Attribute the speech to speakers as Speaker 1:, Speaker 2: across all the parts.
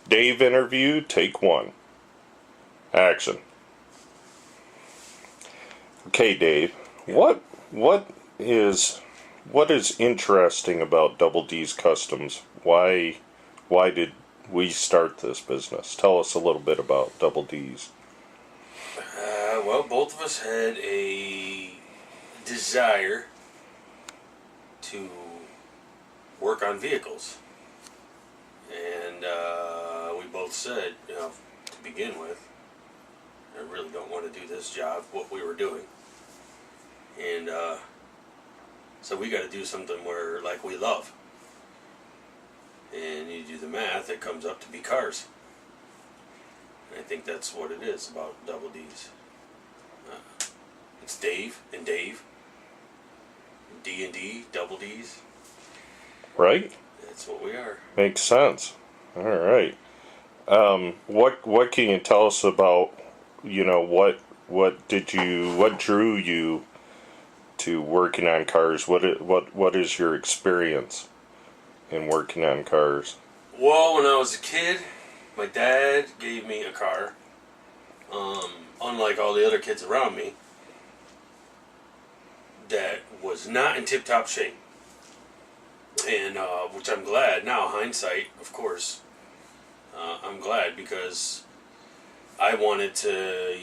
Speaker 1: Dave interview, take one. Action. Okay, Dave. What is interesting about Double D's Customs? Why did we start this business? Tell us a little bit about Double D's.
Speaker 2: Well, both of us had a desire to work on vehicles. And we both said, to begin with, I really don't want to do this job, what we were doing. And so we got to do something where, like, we love. And you do the math, it comes up to be cars. And I think that's what it is about Double D's. It's Dave and Dave. D&D, Double D's.
Speaker 1: Right?
Speaker 2: That's what we are.
Speaker 1: Makes sense. All right. What can you tell us about, what drew you to working on cars? What is your experience in working on cars?
Speaker 2: Well, when I was a kid, my dad gave me a car. Unlike all the other kids around me, that was not in tip-top shape. And, which I'm glad, now hindsight, of course, I'm glad because I wanted to,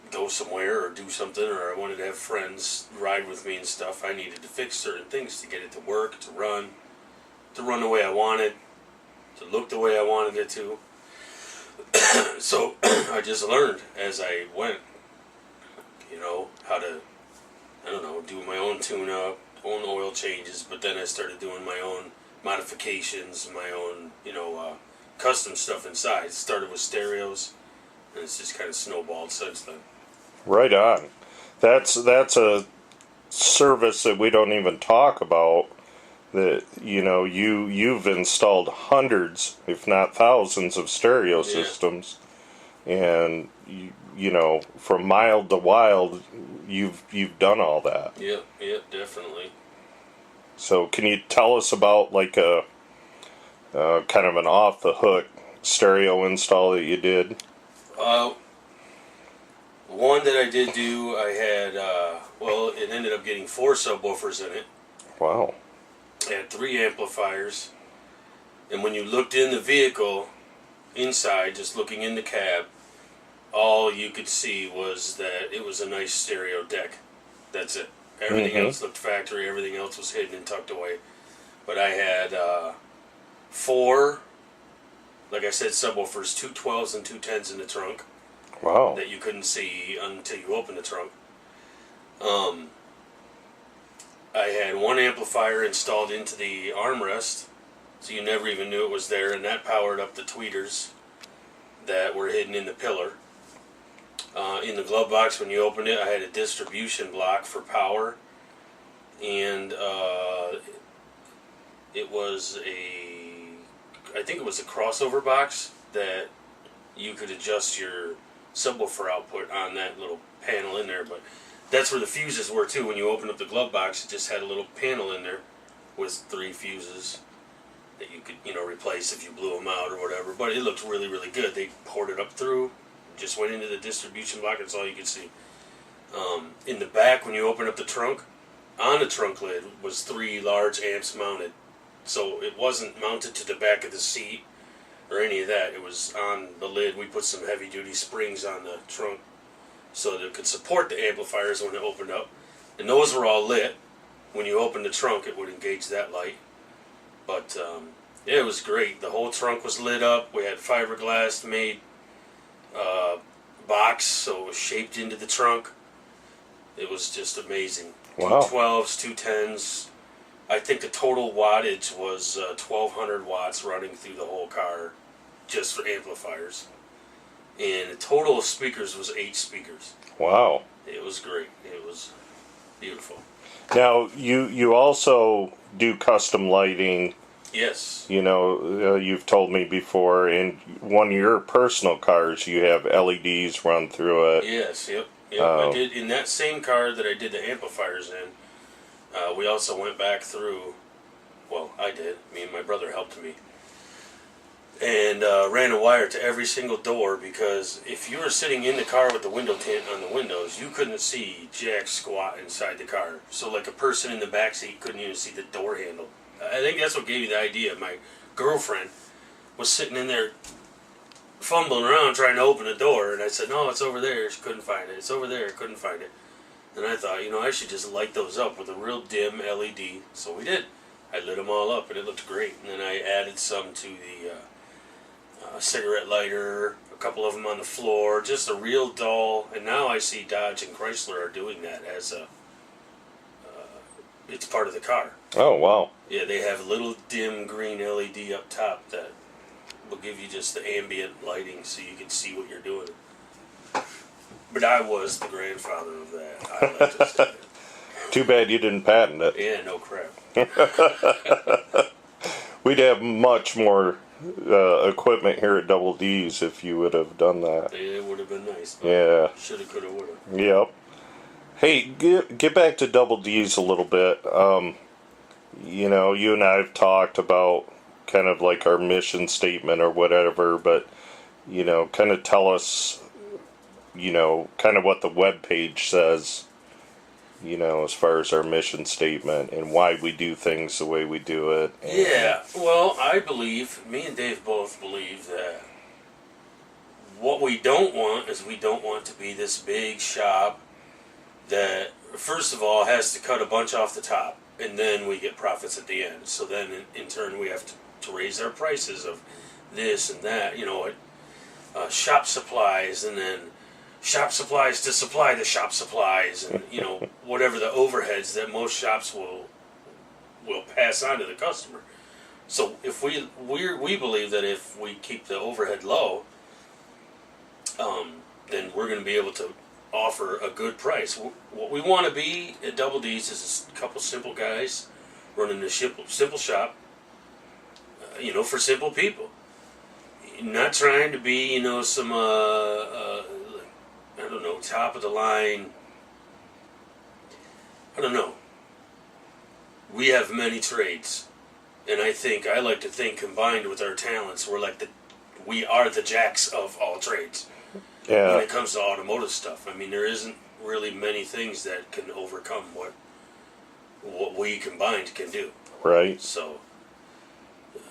Speaker 2: go somewhere or do something, or I wanted to have friends ride with me and stuff. I needed to fix certain things to get it to work, to run the way I wanted, to look the way I wanted it to. So I just learned as I went, how to, do my own tune-up, own oil changes, but then I started doing my own modifications, my own, custom stuff inside. It started with stereos, and it's just kind of snowballed since then.
Speaker 1: Right on. That's a service that we don't even talk about. That you've installed hundreds, if not thousands, of stereo systems, and from mild to wild, you've done all that.
Speaker 2: Yep, definitely.
Speaker 1: So can you tell us about like a kind of an off the hook stereo install that you did?
Speaker 2: One that I did do, I had it ended up getting 4 subwoofers in it.
Speaker 1: Wow.
Speaker 2: I had 3 amplifiers, and when you looked in the vehicle, inside, just looking in the cab, all you could see was that it was a nice stereo deck. That's it. Everything else looked factory, everything else was hidden and tucked away. But I had 4, like I said, subwoofers, 2 12s and 2 10s in the trunk.
Speaker 1: Wow.
Speaker 2: That you couldn't see until you opened the trunk. I had 1 amplifier installed into the armrest, so you never even knew it was there, and that powered up the tweeters that were hidden in the pillar. In the glove box, when you opened it, I had a distribution block for power, and it was I think it was a crossover box that you could adjust your subwoofer output on that little panel in there, but that's where the fuses were too. When you open up the glove box, it just had a little panel in there with 3 fuses that you could, replace if you blew them out or whatever. But it looked really, really good. They poured it up through, just went into the distribution block. That's all you could see. In the back, when you open up the trunk, on the trunk lid was 3 large amps mounted. So it wasn't mounted to the back of the seat or any of that. It was on the lid. We put some heavy-duty springs on the trunk so that it could support the amplifiers when it opened up. And those were all lit. When you opened the trunk, it would engage that light. But, it was great. The whole trunk was lit up. We had fiberglass made box, so it was shaped into the trunk. It was just amazing.
Speaker 1: Wow.
Speaker 2: 2 12s, 2 10s. I think the total wattage was 1,200 watts running through the whole car just for amplifiers. And the total of speakers was 8 speakers.
Speaker 1: Wow.
Speaker 2: It was great. It was beautiful.
Speaker 1: Now, you also do custom lighting.
Speaker 2: Yes.
Speaker 1: You've told me before, in one of your personal cars, you have LEDs run through it.
Speaker 2: Yes, yep. I did. In that same car that I did the amplifiers in, we also went back through, well, I did. Me and my brother helped me. and ran a wire to every single door, because if you were sitting in the car with the window tint on the windows, you couldn't see jack squat inside the car. So like a person in the back seat couldn't even see the door handle. I think that's what gave me the idea. My girlfriend was sitting in there fumbling around trying to open the door, and I said, no, it's over there. She couldn't find it. It's over there. Couldn't find it. And I thought, I should just light those up with a real dim LED. So we did. I lit them all up, and it looked great. And then I added some to the cigarette lighter, a couple of them on the floor, just a real dull. And now I see Dodge and Chrysler are doing that as it's part of the car.
Speaker 1: Oh, wow.
Speaker 2: Yeah, they have a little dim green LED up top that will give you just the ambient lighting so you can see what you're doing. But I was the grandfather of that. I like to say that.
Speaker 1: Too bad you didn't patent it.
Speaker 2: Yeah, no crap.
Speaker 1: We'd have much more equipment here at Double D's if you would have done that.
Speaker 2: Yeah, it would have been nice.
Speaker 1: Yeah.
Speaker 2: Shoulda, coulda, woulda.
Speaker 1: Yep. Hey, get back to Double D's a little bit. You and I have talked about kind of like our mission statement or whatever, but, kind of tell us, kind of what the webpage says, as far as our mission statement and why we do things the way we do it.
Speaker 2: Yeah, well, I believe, me and Dave both believe that what we don't want is we don't want to be this big shop that, first of all, has to cut a bunch off the top, and then we get profits at the end. So then, in turn, we have to raise our prices of this and that, shop supplies, and then shop supplies to supply the shop supplies, and whatever the overheads that most shops will pass on to the customer. So if we believe that if we keep the overhead low, then we're going to be able to offer a good price. What we want to be at Double D's is a couple simple guys running a simple shop, for simple people. Not trying to be, some I don't know, top of the line. I don't know. We have many trades, and I like to think combined with our talents, we are the jacks of all trades.
Speaker 1: Yeah.
Speaker 2: When it comes to automotive stuff, I mean, there isn't really many things that can overcome what we combined can do.
Speaker 1: Right.
Speaker 2: So,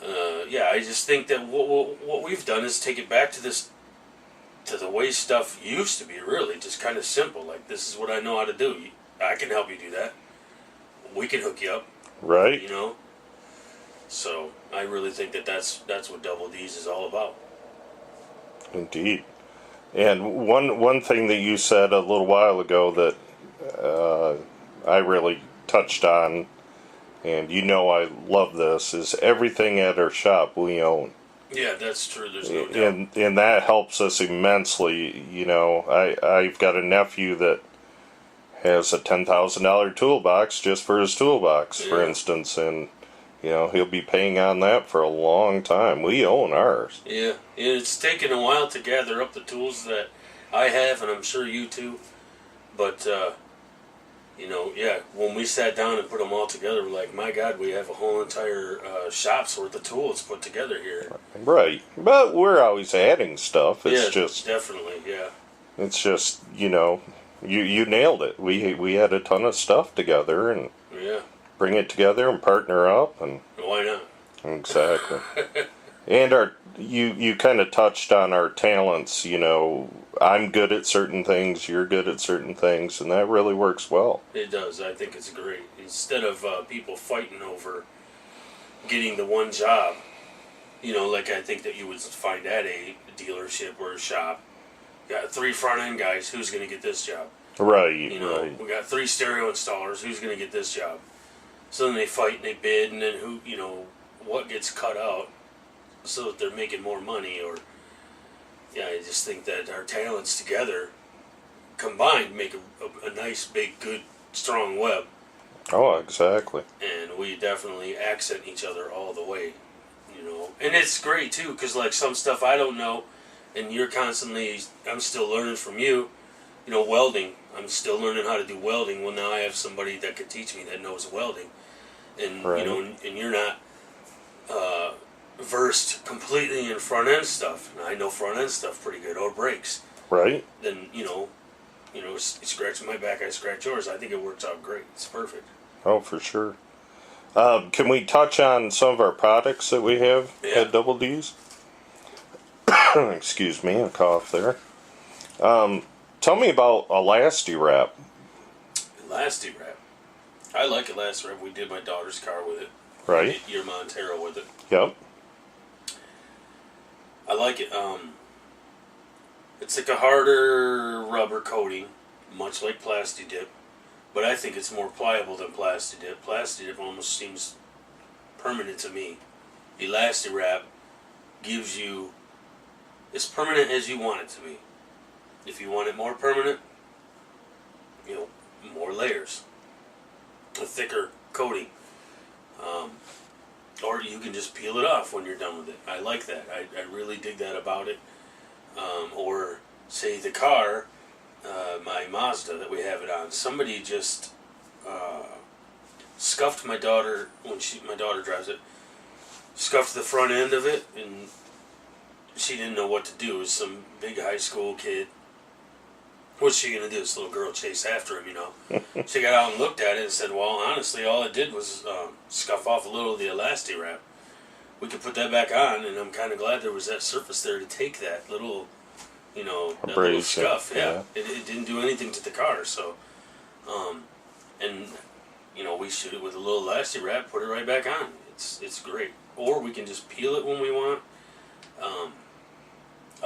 Speaker 2: I just think that what we've done is take it back to the way stuff used to be, really, just kind of simple. Like, this is what I know how to do. I can help you do that. We can hook you up.
Speaker 1: Right.
Speaker 2: So, I really think that's what Double D's is all about.
Speaker 1: Indeed. And one thing that you said a little while ago that I really touched on, and I love this, is everything at our shop we own.
Speaker 2: Yeah, that's true. There's no doubt.
Speaker 1: And that helps us immensely. I've got a nephew that has a $10,000 toolbox just for his toolbox, for instance, and he'll be paying on that for a long time. We own ours.
Speaker 2: Yeah, it's taken a while to gather up the tools that I have, and I'm sure you too. But when we sat down and put them all together, we're like, my God, we have a whole entire shop's worth of tools put together here.
Speaker 1: Right, but we're always adding stuff. It's just
Speaker 2: definitely, yeah.
Speaker 1: It's just you nailed it. We had a ton of stuff together and bring it together and partner up, and
Speaker 2: why not?
Speaker 1: Exactly. And you kind of touched on our talents. I'm good at certain things, you're good at certain things, and that really works well.
Speaker 2: It does. I think it's great. Instead of people fighting over getting the one job, like I think that you would find at a dealership or a shop. Got 3 front end guys, who's going to get this job?
Speaker 1: Right.
Speaker 2: Right. We got 3 stereo installers, who's going to get this job? So then they fight and they bid, and then what gets cut out so that they're making more money. Or I just think that our talents together combined make a nice, big, good, strong web.
Speaker 1: Oh, exactly.
Speaker 2: And we definitely accent each other all the way, And it's great too, because like some stuff I don't know, and I'm still learning from you. Welding. I'm still learning how to do welding. Well, now I have somebody that could teach me that knows welding, and
Speaker 1: right.
Speaker 2: And you're not versed completely in front end stuff, and I know front end stuff pretty good, or brakes,
Speaker 1: Right?
Speaker 2: then scratch my back, I scratch yours. I think it works out great. It's perfect.
Speaker 1: Oh, for sure. Can we touch on some of our products that we have
Speaker 2: Yeah.
Speaker 1: at Double D's? Excuse me, a cough there. Tell me about Elasti-Wrap.
Speaker 2: Elasti-Wrap. I like Elasti-Wrap. We did my daughter's car with it.
Speaker 1: Right?
Speaker 2: We did your Montero with it.
Speaker 1: Yep.
Speaker 2: I like it. It's like a harder rubber coating, much like Plasti-Dip, but I think it's more pliable than Plasti-Dip. Plasti-Dip almost seems permanent to me. Elasti-Wrap gives you as permanent as you want it to be. If you want it more permanent, more layers, a thicker coating, or you can just peel it off when you're done with it. I like that. I really dig that about it. Or say the car, my Mazda that we have it on, somebody just scuffed my daughter when my daughter drives it, scuffed the front end of it, and she didn't know what to do. It was some big high school kid. What's she gonna do? This little girl chased after him, She got out and looked at it and said, "Well, honestly, all it did was scuff off a little of the Elasti-Wrap. We could put that back on, and I'm kind of glad there was that surface there to take that little, that little scuff. Yeah. It didn't do anything to the car. So, and we shoot it with a little Elasti-Wrap, put it right back on. It's great. Or we can just peel it when we want. I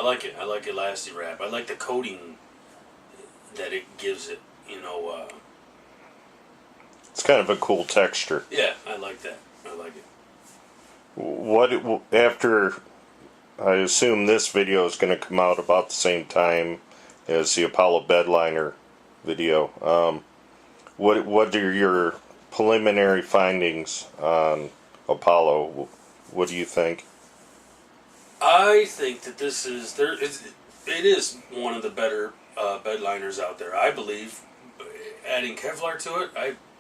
Speaker 2: like it. I like Elasti-Wrap. I like the coating that it gives it.
Speaker 1: It's kind of a cool texture.
Speaker 2: Yeah, I like that. I like it.
Speaker 1: After, I assume this video is going to come out about the same time as the Apollo Bedliner video. What are your preliminary findings on Apollo? What do you think?
Speaker 2: I think that it is one of the better bed liners out there. I believe, adding Kevlar to it,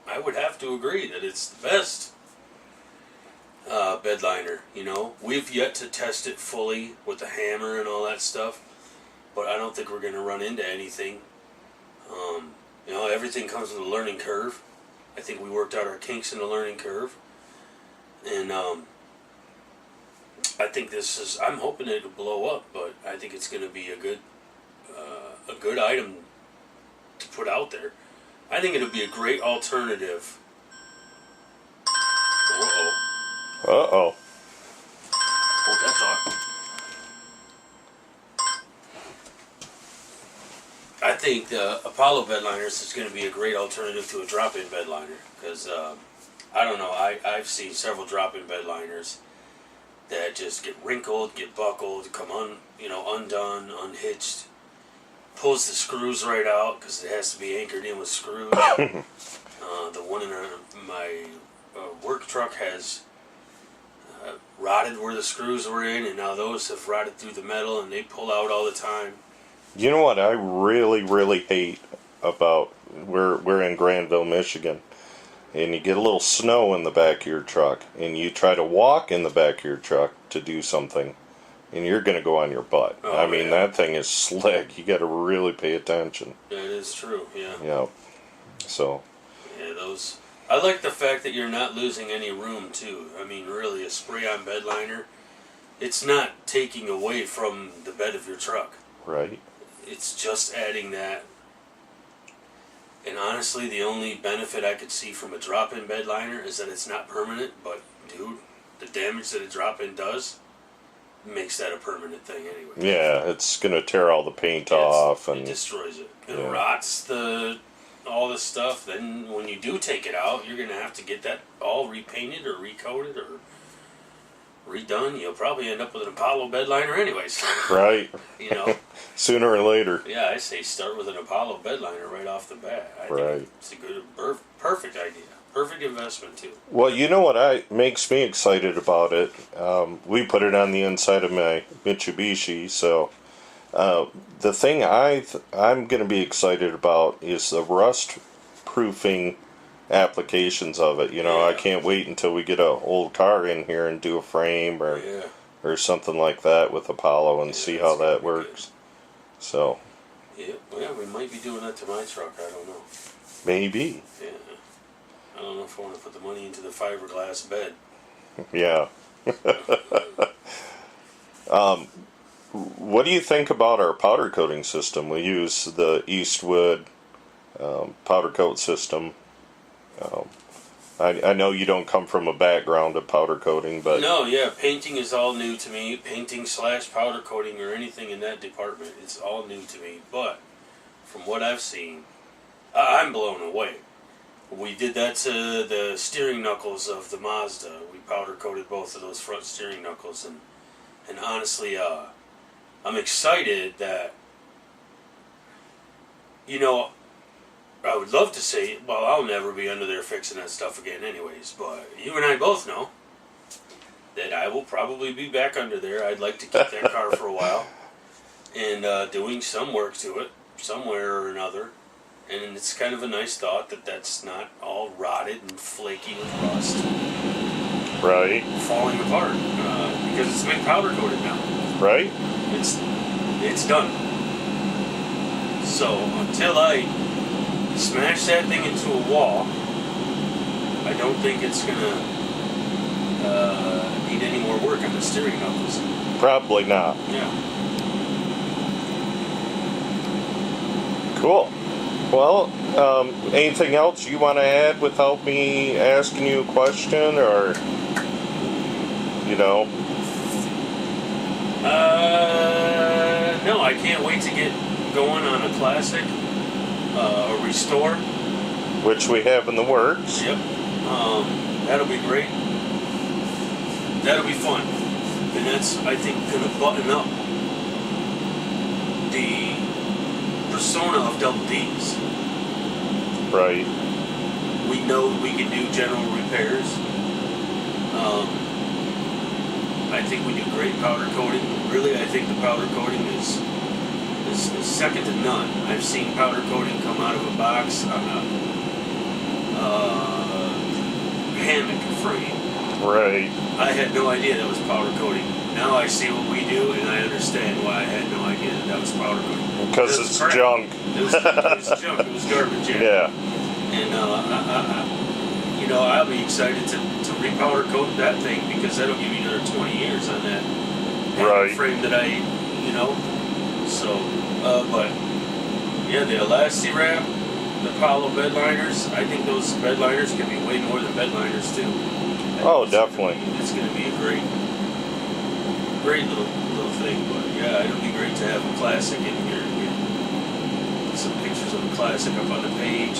Speaker 2: I would have to agree that it's the best bed liner. We've yet to test it fully with the hammer and all that stuff, but I don't think we're going to run into anything. Everything comes with a learning curve. I think we worked out our kinks in the learning curve, and I think I'm hoping it'll blow up, but I think it's going to be a good item to put out there. I think it'll be a great alternative.
Speaker 1: Uh-oh.
Speaker 2: Hold that thought. I think the Apollo bed liners is going to be a great alternative to a drop-in bed liner, because I don't know, I've seen several drop-in bed liners that just get wrinkled, get buckled, come undone, unhitched, pulls the screws right out because it has to be anchored in with screws. The one in my work truck has rotted where the screws were in, and now those have rotted through the metal and they pull out all the time.
Speaker 1: You know what I really, really hate about, we're in Granville, Michigan, and you get a little snow in the back of your truck, and you try to walk in the back of your truck to do something, and you're going to go on your butt.
Speaker 2: Oh,
Speaker 1: that thing is slick. You got to really pay attention.
Speaker 2: That is true, yeah.
Speaker 1: Yeah. So.
Speaker 2: Yeah, I like the fact that you're not losing any room, too. Really, a spray-on bed liner, it's not taking away from the bed of your truck.
Speaker 1: Right.
Speaker 2: It's just adding that. And honestly, the only benefit I could see from a drop-in bed liner is that it's not permanent, but dude, the damage that a drop-in does makes that a permanent thing anyway.
Speaker 1: Yeah, it's going to tear all the paint off.
Speaker 2: It destroys it. It rots all the stuff. Then when you do take it out, you're going to have to get that all repainted or recoated or redone. You'll probably end up with an Apollo bed liner anyways.
Speaker 1: Right. Sooner or later.
Speaker 2: Yeah, I say start with an Apollo bed liner right off the bat. I think it's a good, perfect idea. Perfect investment, too.
Speaker 1: Well, you know what makes me excited about it? We put it on the inside of my Mitsubishi, so the thing I'm going to be excited about is the rust proofing applications of it. You know, I
Speaker 2: Yeah.
Speaker 1: can't wait until we get a old car in here and do a frame
Speaker 2: Yeah.
Speaker 1: or something like that with Apollo and
Speaker 2: Yeah,
Speaker 1: see
Speaker 2: that's
Speaker 1: how
Speaker 2: gonna
Speaker 1: that
Speaker 2: be
Speaker 1: works. So
Speaker 2: Yeah. Well, we might be doing that to my truck. I don't know.
Speaker 1: maybe,
Speaker 2: Yeah. I don't know if I want to put the money into the fiberglass bed.
Speaker 1: yeah. What do you think about our powder coating system? We use the Eastwood powder coat system. I know you don't come from a background of powder coating, but
Speaker 2: No, yeah, painting is all new to me. Painting / powder coating or anything in that department, it's all new to me. But from what I've seen, I'm blown away. We did that to the steering knuckles of the Mazda. We powder coated both of those front steering knuckles, and honestly, I'm excited that, you know, I would love to say, well, I'll never be under there fixing that stuff again anyways, but you and I both know that I will probably be back under there. I'd like to keep that car for a while and doing some work to it somewhere or another. And it's kind of a nice thought that that's not all rotted and flaky with rust,
Speaker 1: right,
Speaker 2: falling apart, because it's been powder coated now.
Speaker 1: right.
Speaker 2: It's done. So until I smash that thing into a wall, I don't think it's gonna need any more work on the steering knuckles.
Speaker 1: Probably not.
Speaker 2: Yeah.
Speaker 1: Cool. Well, anything else you want to add without me asking you a question, or you know?
Speaker 2: No, I can't wait to get going on a classic, a restore.
Speaker 1: Which we have in the works.
Speaker 2: Yep. That'll be great. That'll be fun. And that's, I think, going to button up the persona of Double D's.
Speaker 1: Right.
Speaker 2: We know we can do general repairs. I think we do great powder coating. Really, I think the powder coating is second to none. I've seen powder coating come out of a box on a hammock frame.
Speaker 1: Right.
Speaker 2: I had no idea that was powder coating. Now I see what we do, and I understand why I had no idea that was powder coating.
Speaker 1: Because
Speaker 2: It was
Speaker 1: it's
Speaker 2: crap.
Speaker 1: junk.
Speaker 2: It was junk. It was garbage.
Speaker 1: Yeah.
Speaker 2: And I'll be excited to repowder coat that thing, because that'll give me another 20 years on that
Speaker 1: Right.
Speaker 2: frame that I. So, but yeah, the Elasti Wrap, the Apollo bed liners. I think those bed liners can be way more than bed liners too.
Speaker 1: Oh, definitely.
Speaker 2: It's going to be a great little thing. But yeah, it'll be great to have a classic in here. Get some pictures of the classic up on the page.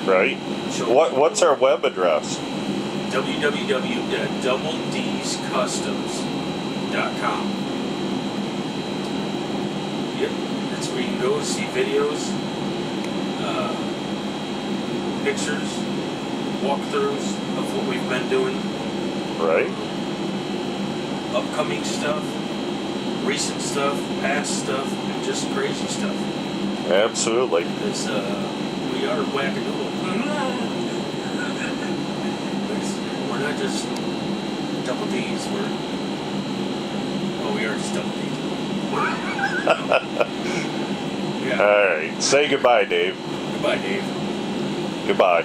Speaker 1: Right.
Speaker 2: Show
Speaker 1: What's our web address?
Speaker 2: www.doubledscustoms.com. Yep, that's where you can go to see videos, pictures, walkthroughs of what we've been doing,
Speaker 1: Right.
Speaker 2: upcoming stuff, recent stuff, past stuff, and just crazy stuff.
Speaker 1: Absolutely.
Speaker 2: Because we are wackadoodle. We're not just Double D's. We are just Double D's. Yeah.
Speaker 1: All right. Say goodbye, Dave.
Speaker 2: Goodbye, Dave.
Speaker 1: Goodbye.